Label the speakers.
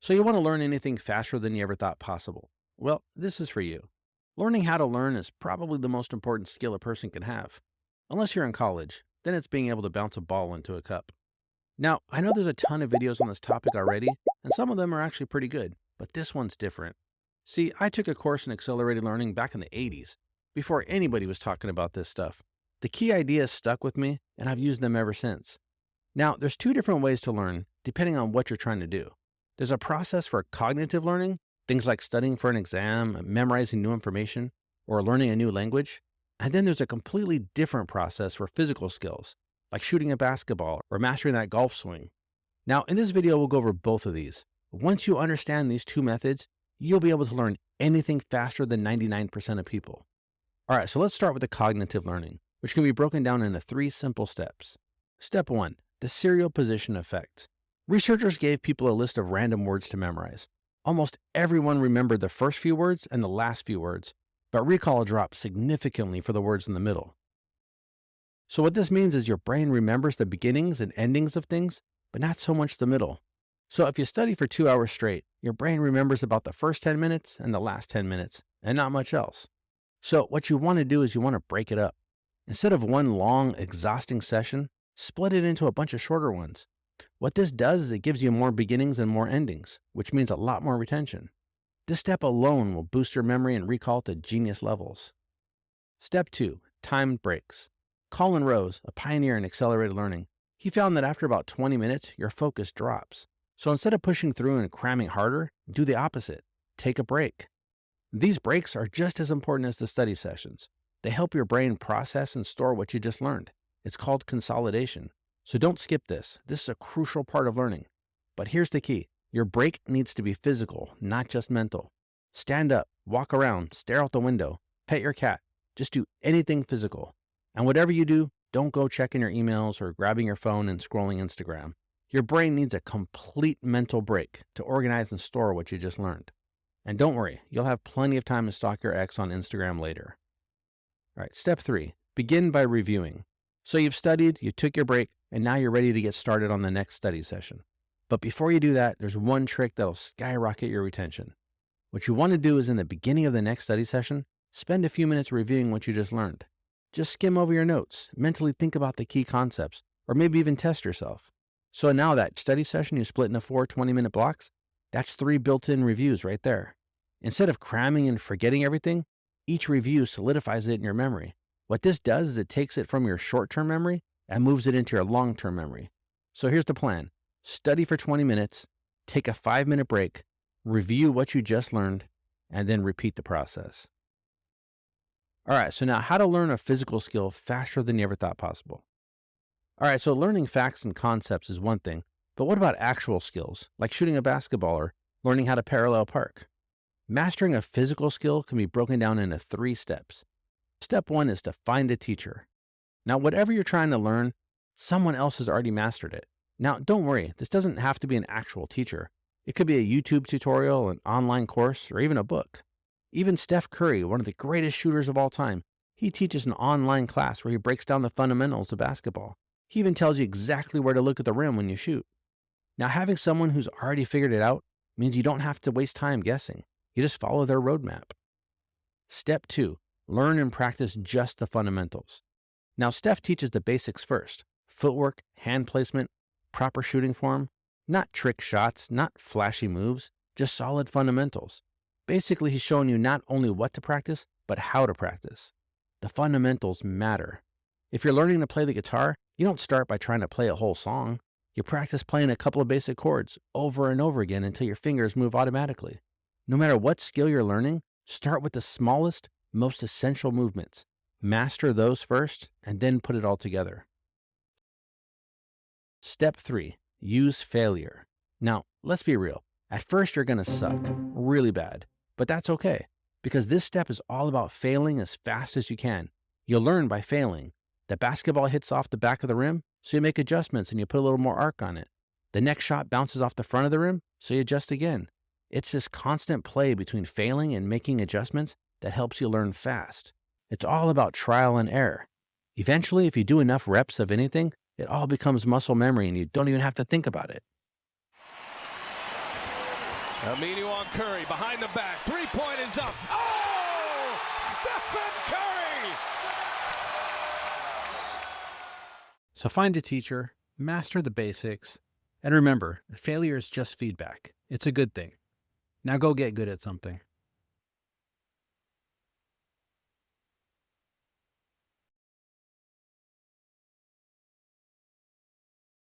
Speaker 1: So you want to learn anything faster than you ever thought possible? Well, this is for you. Learning how to learn is probably the most important skill a person can have. Unless you're in college, then it's being able to bounce a ball into a cup. Now, I know there's a ton of videos on this topic already, and some of them are actually pretty good, but this one's different. See, I took a course in accelerated learning back in the 80s, before anybody was talking about this stuff. The key ideas stuck with me, and I've used them ever since. Now, there's two different ways to learn, depending on what you're trying to do. There's a process for cognitive learning, things like studying for an exam, memorizing new information, or learning a new language. And then there's a completely different process for physical skills, like shooting a basketball or mastering that golf swing. Now, in this video, we'll go over both of these. Once you understand these two methods, you'll be able to learn anything faster than 99% of people. All right, so let's start with the cognitive learning, which can be broken down into three simple steps. Step 1, the serial position effect. Researchers gave people a list of random words to memorize. Almost everyone remembered the first few words and the last few words, but recall dropped significantly for the words in the middle. So what this means is your brain remembers the beginnings and endings of things, but not so much the middle. So if you study for 2 hours straight, your brain remembers about the first 10 minutes and the last 10 minutes, and not much else. So what you want to do is you want to break it up. Instead of one long, exhausting session, split it into a bunch of shorter ones. What this does is it gives you more beginnings and more endings, which means a lot more retention. This step alone will boost your memory and recall to genius levels. Step 2, timed breaks. Colin Rose, a pioneer in accelerated learning, he found that after about 20 minutes, your focus drops. So instead of pushing through and cramming harder, do the opposite. Take a break. These breaks are just as important as the study sessions. They help your brain process and store what you just learned. It's called consolidation. So don't skip this. This is a crucial part of learning. But here's the key. Your break needs to be physical, not just mental. Stand up, walk around, stare out the window, pet your cat. Just do anything physical. And whatever you do, don't go checking your emails or grabbing your phone and scrolling Instagram. Your brain needs a complete mental break to organize and store what you just learned. And don't worry, you'll have plenty of time to stalk your ex on Instagram later. All right, step 3, begin by reviewing. So you've studied, you took your break, and now you're ready to get started on the next study session. But before you do that, there's one trick that'll skyrocket your retention. What you want to do is in the beginning of the next study session, spend a few minutes reviewing what you just learned. Just skim over your notes, mentally think about the key concepts, or maybe even test yourself. So now that study session you split into 4 20-minute blocks, that's 3 built-in reviews right there. Instead of cramming and forgetting everything, each review solidifies it in your memory. What this does is it takes it from your short-term memory and moves it into your long-term memory. So here's the plan. Study for 20 minutes, take a 5-minute break, review what you just learned, and then repeat the process. All right, so now how to learn a physical skill faster than you ever thought possible. All right, so learning facts and concepts is one thing, but what about actual skills, like shooting a basketball or learning how to parallel park? Mastering a physical skill can be broken down into 3 steps. Step 1 is to find a teacher. Now, whatever you're trying to learn, someone else has already mastered it. Now, don't worry, this doesn't have to be an actual teacher. It could be a YouTube tutorial, an online course, or even a book. Even Steph Curry, one of the greatest shooters of all time, he teaches an online class where he breaks down the fundamentals of basketball. He even tells you exactly where to look at the rim when you shoot. Now, having someone who's already figured it out means you don't have to waste time guessing. You just follow their roadmap. Step 2, learn and practice just the fundamentals. Now, Steph teaches the basics first. Footwork, hand placement, proper shooting form. Not trick shots, not flashy moves, just solid fundamentals. Basically, he's showing you not only what to practice, but how to practice. The fundamentals matter. If you're learning to play the guitar, you don't start by trying to play a whole song. You practice playing a couple of basic chords over and over again until your fingers move automatically. No matter what skill you're learning, start with the smallest, most essential movements. Master those first, and then put it all together. Step 3, use failure. Now, let's be real. At first, you're going to suck really bad, but that's okay because this step is all about failing as fast as you can. You'll learn by failing. The basketball hits off the back of the rim, so you make adjustments and you put a little more arc on it. The next shot bounces off the front of the rim, so you adjust again. It's this constant play between failing and making adjustments that helps you learn fast. It's all about trial and error. Eventually, if you do enough reps of anything, it all becomes muscle memory and you don't even have to think about it.
Speaker 2: Aminu on Curry, behind the back, three-point is up. Oh! Stephen Curry!
Speaker 1: So find a teacher, master the basics, and remember, failure is just feedback. It's a good thing. Now go get good at something.